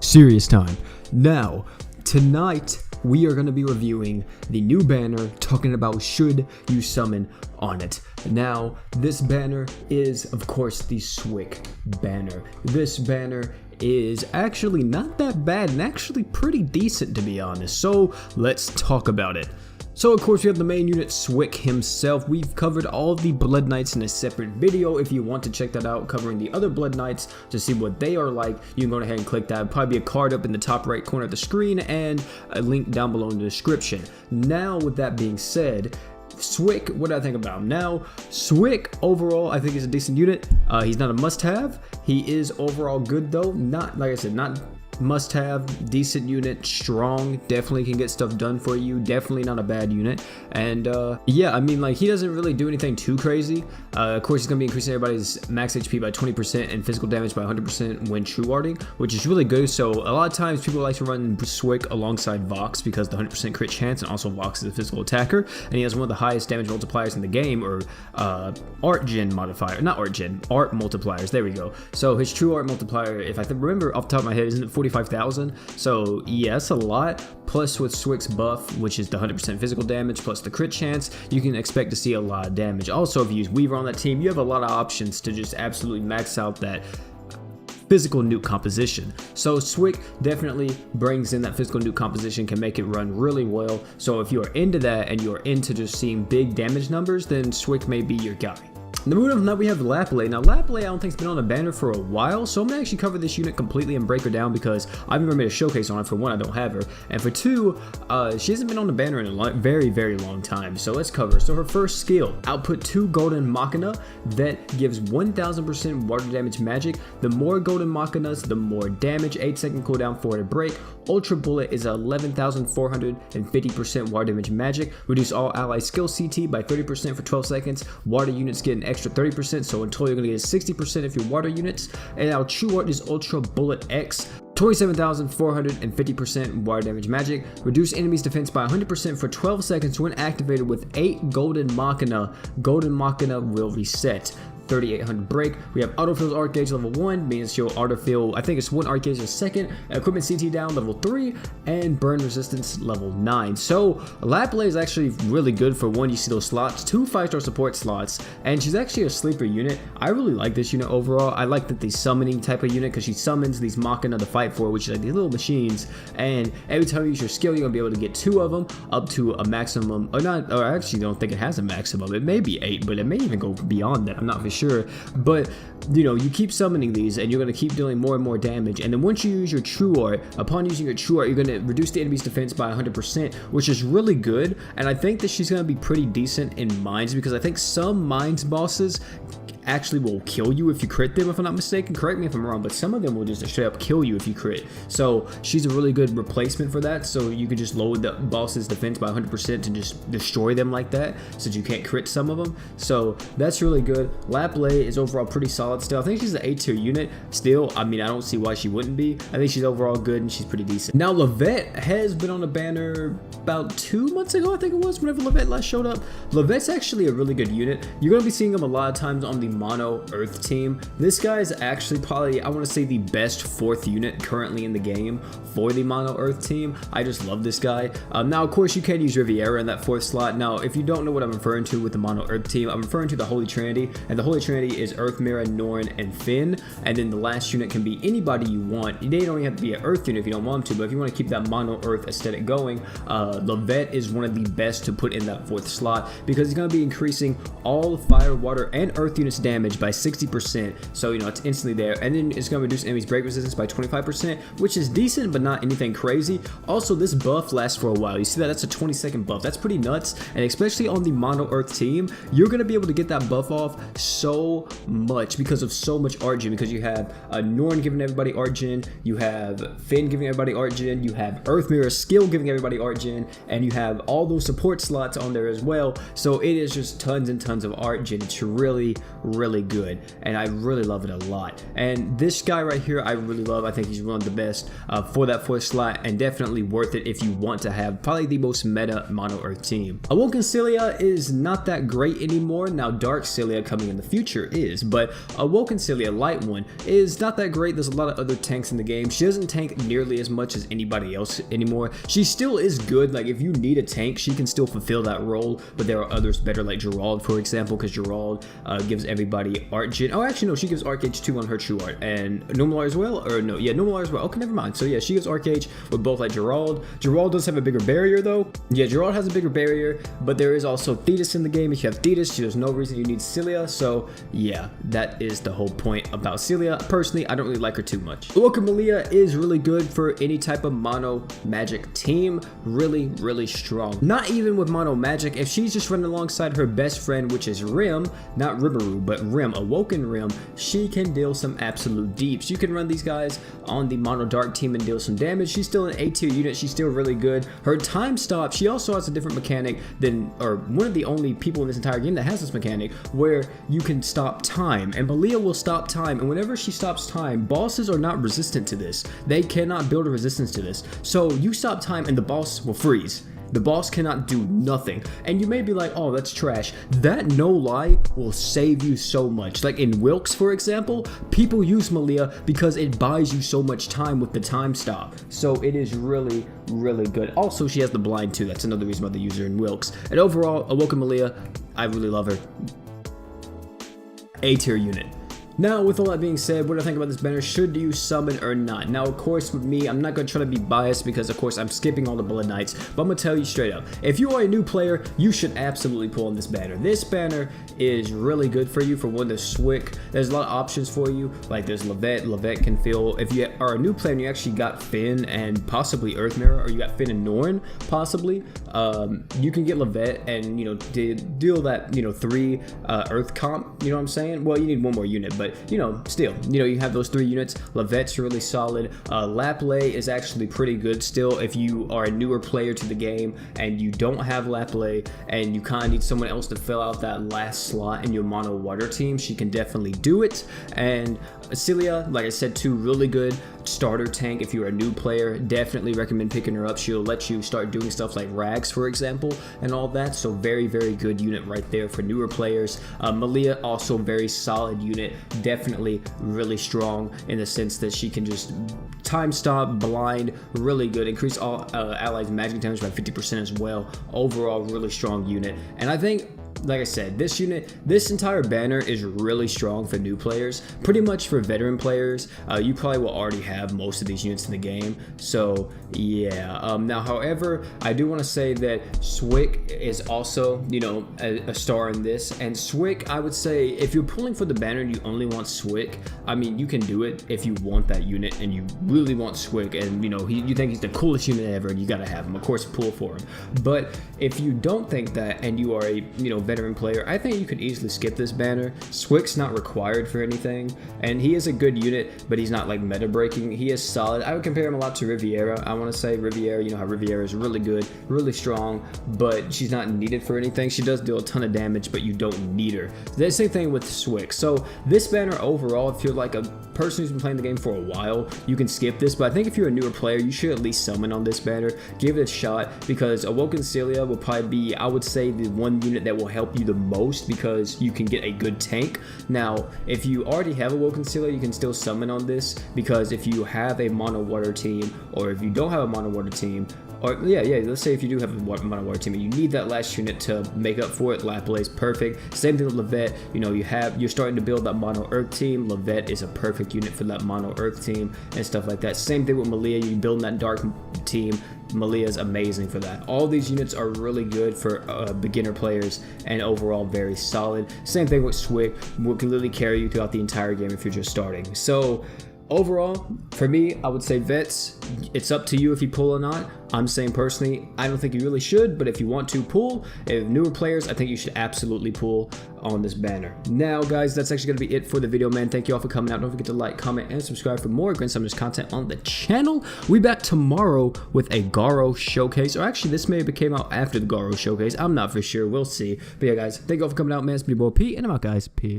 serious time. Now, tonight we are going to be reviewing the new banner, talking about should you summon on it. Now, this banner is, of course, the Swick banner. This banner is actually not that bad and actually pretty decent, to be honest. So let's talk about it. So of course we have the main unit, Swick himself. We've covered all of the Blood Knights in a separate video. If you want to check that out, covering the other Blood Knights to see what they are like, you can go ahead and click that. It'll probably be a card up in the top right corner of the screen and a link down below in the description. Now, with that being said, Swick, what do I think about him? Now, Swick overall, I think he's a decent unit. He's not a must-have. He is overall good though. Not, like I said, not must-have, decent unit, strong, definitely can get stuff done for you, definitely not a bad unit. And yeah, I mean, like, he doesn't really do anything too crazy. Of course, he's gonna be increasing everybody's max HP by 20% and physical damage by 100% when true arting, which is really good. So a lot of times people like to run Swick alongside Vox because the 100% crit chance, and also Vox is a physical attacker, and he has one of the highest damage multipliers in the game, or art gen modifier, not art gen, art multipliers, there we go. So his true art multiplier, if I remember off the top of my head, isn't it 45,000? So yeah, that's a lot. Plus with Swick's buff, which is the 100% physical damage plus the crit chance, you can expect to see a lot of damage. Also, if you use Weaver on that team, you have a lot of options to just absolutely max out that physical nuke composition. So Swick definitely brings in that physical nuke composition, can make it run really well. So if you're into that and you're into just seeing big damage numbers, then Swick may be your guy. The moving on from that, we have Laphlaeh. Now, Laphlaeh I don't think has been on a banner for a while, so I'm gonna actually cover this unit completely and break her down because I've never made a showcase on it. For one, I don't have her, and for two, she hasn't been on the banner in a very, very long time. So let's cover. So her first skill, output 2 Golden Machina that gives 1000% water damage magic. The more Golden Machinas, the more damage. 8-second cooldown for it to break. Ultra Bullet is 11,450% water damage magic. Reduce all ally skill CT by 30% for 12 seconds. Water units get an extra 30%, so in total you're gonna get 60% if your water units. And now True Art is Ultra Bullet X. 27,450% water damage magic. Reduce enemies defense by 100% for 12 seconds when activated with 8 Golden Machina. Golden Machina will reset. 3800 break. We have autofills art gauge level 1, means she'll autofill, I think it's 1 art gauge a second, equipment CT down level 3, and burn resistance level 9. So Laphlaeh is actually really good. For one, you see those slots, 2 5-star support slots, and she's actually a sleeper unit. I really like this unit overall. I like that the summoning type of unit because she summons these Machina to fight for, which is like these little machines, and every time you use your skill, you're gonna be able to get 2 of them up to a maximum, or not, or I actually don't think it has a maximum. It may be 8, but it may even go beyond that. I'm not for sure, but you know, you keep summoning these and you're going to keep dealing more and more damage, and then once you use your true art, upon using your true art, you're going to reduce the enemy's defense by 100%, which is really good. And I think that she's going to be pretty decent in mines, because I think some mines bosses actually will kill you if you crit them, if I'm not mistaken. Correct me if I'm wrong, but some of them will just straight up kill you if you crit. So she's a really good replacement for that. So you could just lower the boss's defense by 100% to just destroy them like that, since you can't crit some of them. So that's really good. Laphlaeh is overall pretty solid still. I think she's an A tier unit still. I mean, I don't see why she wouldn't be. I think she's overall good and she's pretty decent. Now, Lavet has been on the banner about 2 months ago, I think it was, whenever Lavet last showed up. Lavet's actually a really good unit. You're going to be seeing him a lot of times on the mono earth team. This guy is actually probably, I want to say, the best 4th unit currently in the game for the mono earth team. I just love this guy. Now, of course, you can use Riviera in that 4th slot. Now, if you don't know what I'm referring to with the mono earth team, I'm referring to the Holy Trinity, and the Holy Trinity is Earth, Mira, Norn, and Finn, and then the last unit can be anybody you want. They don't even have to be an earth unit if you don't want them to, but if you want to keep that mono earth aesthetic going, Lavet is one of the best to put in that 4th slot, because he's going to be increasing all fire, water, and earth units damage by 60%, so you know, it's instantly there. And then it's going to reduce enemies break resistance by 25%, which is decent but not anything crazy. Also, this buff lasts for a while. You see that? That's a 20-second buff. That's pretty nuts, and especially on the mono earth team, you're going to be able to get that buff off so much because of so much art gen, because you have Norn giving everybody art gen, you have Finn giving everybody art gen, you have Earth Mirror skill giving everybody art gen, and you have all those support slots on there as well. So it is just tons and tons of art gen. It's really really good, and I really love it a lot. And this guy right here I really love. I think he's one of the best for that 4th slot, and definitely worth it if you want to have probably the most meta mono earth team. Awoken Celia is not that great anymore. Now Dark Celia coming in the future is, but Awoken Celia, light one, is not that great. There's a lot of other tanks in the game. She doesn't tank nearly as much as anybody else anymore. She still is good. Like if you need a tank, she can still fulfill that role, but there are others better, like Gerald for example, because Gerald gives everybody art gen. Oh, actually no, she gives Arc H2 on her true art, and Normal art as well, or no, yeah, Normal art as well. Okay, never mind. So yeah, she gives Arc H with both like Gerald. Gerald does have a bigger barrier though. Yeah, Gerald has a bigger barrier, but there is also Thetis in the game. If you have Thetis, there's no reason you need Celia. So yeah, that is the whole point about Celia. Personally, I don't really like her too much. Awoken Malia is really good for any type of mono magic team. Really strong. Not even with mono magic. If she's just running alongside her best friend, which is Rim, not Rimuru, but Rim, Awoken Rim, she can deal some absolute deeps. You can run these guys on the mono dark team and deal some damage. She's still an A tier unit. She's still really good. Her time stop, she also has a different mechanic than, or one of the only people in this entire game that has this mechanic where you can stop time, and Malia will stop time, and whenever she stops time, bosses are not resistant to this. They cannot build a resistance to this. So you stop time and the boss will freeze. The boss cannot do nothing. And you may be like, oh, that's trash. That, no lie, will save you so much. Like in Wilkes, for example, people use Malia because it buys you so much time with the time stop. So it is really good. Also, she has the blind too. That's another reason why they use her in Wilkes. And overall, Awoken Malia, I really love her. A tier unit. Now, with all that being said, what do I think about this banner? Should you summon or not? Now, of course, with me, I'm not going to try to be biased because, of course, I'm skipping all the Blood Knights, but I'm going to tell you straight up. If you are a new player, you should absolutely pull on this banner. This banner is really good for you. For one, there's Swick. There's a lot of options for you. Like, there's Lavet. Lavet can fill. If you are a new player and you actually got Finn and possibly Earth Mirror, or you got Finn and Norn, possibly, you can get Lavet and, you know, deal that, you know, 3 Earth comp, you know what I'm saying? Well, you need one more unit, but you know, still, you know, you have those 3 units. Lavet's really solid. Laphlaeh is actually pretty good still. If you are a newer player to the game and you don't have Laphlaeh and you kind of need someone else to fill out that last slot in your mono water team, she can definitely do it. And Celia, like I said, too, really good starter tank. If you're a new player, definitely recommend picking her up. She'll let you start doing stuff like rags, for example, and all that. So very good unit right there for newer players. Malia, also very solid unit. Definitely really strong in the sense that she can just time stop, blind, really good, increase all allies magic damage by 50% as well. Overall, really strong unit. And I think, like I said, this unit, this entire banner is really strong for new players. Pretty much for veteran players, you probably will already have most of these units in the game. So yeah. Now, however, I do want to say that Swick is also, you know, a star in this. And Swick, I would say, if you're pulling for the banner and you only want Swick, I mean, you can do it if you want that unit and you really want Swick, and you know, you think he's the coolest unit ever, and you gotta have him. Of course, pull for him. But if you don't think that and you are a, you know, veteran player, I think you could easily skip this banner. Swick's not required for anything, and he is a good unit, but he's not like meta breaking. He is solid. I would compare him a lot to Riviera. I want to say Riviera, you know how Riviera is really good, really strong, but she's not needed for anything. She does deal a ton of damage, but you don't need her. The same thing with Swick. So this banner overall, if you're like a person who's been playing the game for a while, you can skip this, but I think if you're a newer player, you should at least summon on this banner. Give it a shot, because Awoken Celia will probably be, I would say, the one unit that will help you the most, because you can get a good tank. Now, if you already have Awoken Celia, you can still summon on this, because if you have a mono water team, or if you don't have a mono water team, or yeah, let's say if you do have a mono water team and you need that last unit to make up for it, Laphlaeh is perfect. Same thing with Lavet. You know, you're starting to build that mono earth team. Lavet is a perfect unit for that mono earth team and stuff like that. Same thing with Malia. You building that dark team. Malia is amazing for that. All these units are really good for beginner players and overall very solid. Same thing with Swick. Can literally carry you throughout the entire game if you're just starting. So overall, for me, I would say vets, it's up to you if you pull or not. I'm saying personally, I don't think you really should, but if you want to pull, if newer players, I think you should absolutely pull on this banner. Now, guys, that's actually going to be it for the video, man. Thank you all for coming out. Don't forget to like, comment, and subscribe for more Grand Summoners content on the channel. We'll be back tomorrow with a Garo showcase, or actually, this maybe came out after the Garo showcase. I'm not for sure. We'll see. But yeah, guys, thank you all for coming out, man. It's me, boy Pete, and I'm out, guys. Peace.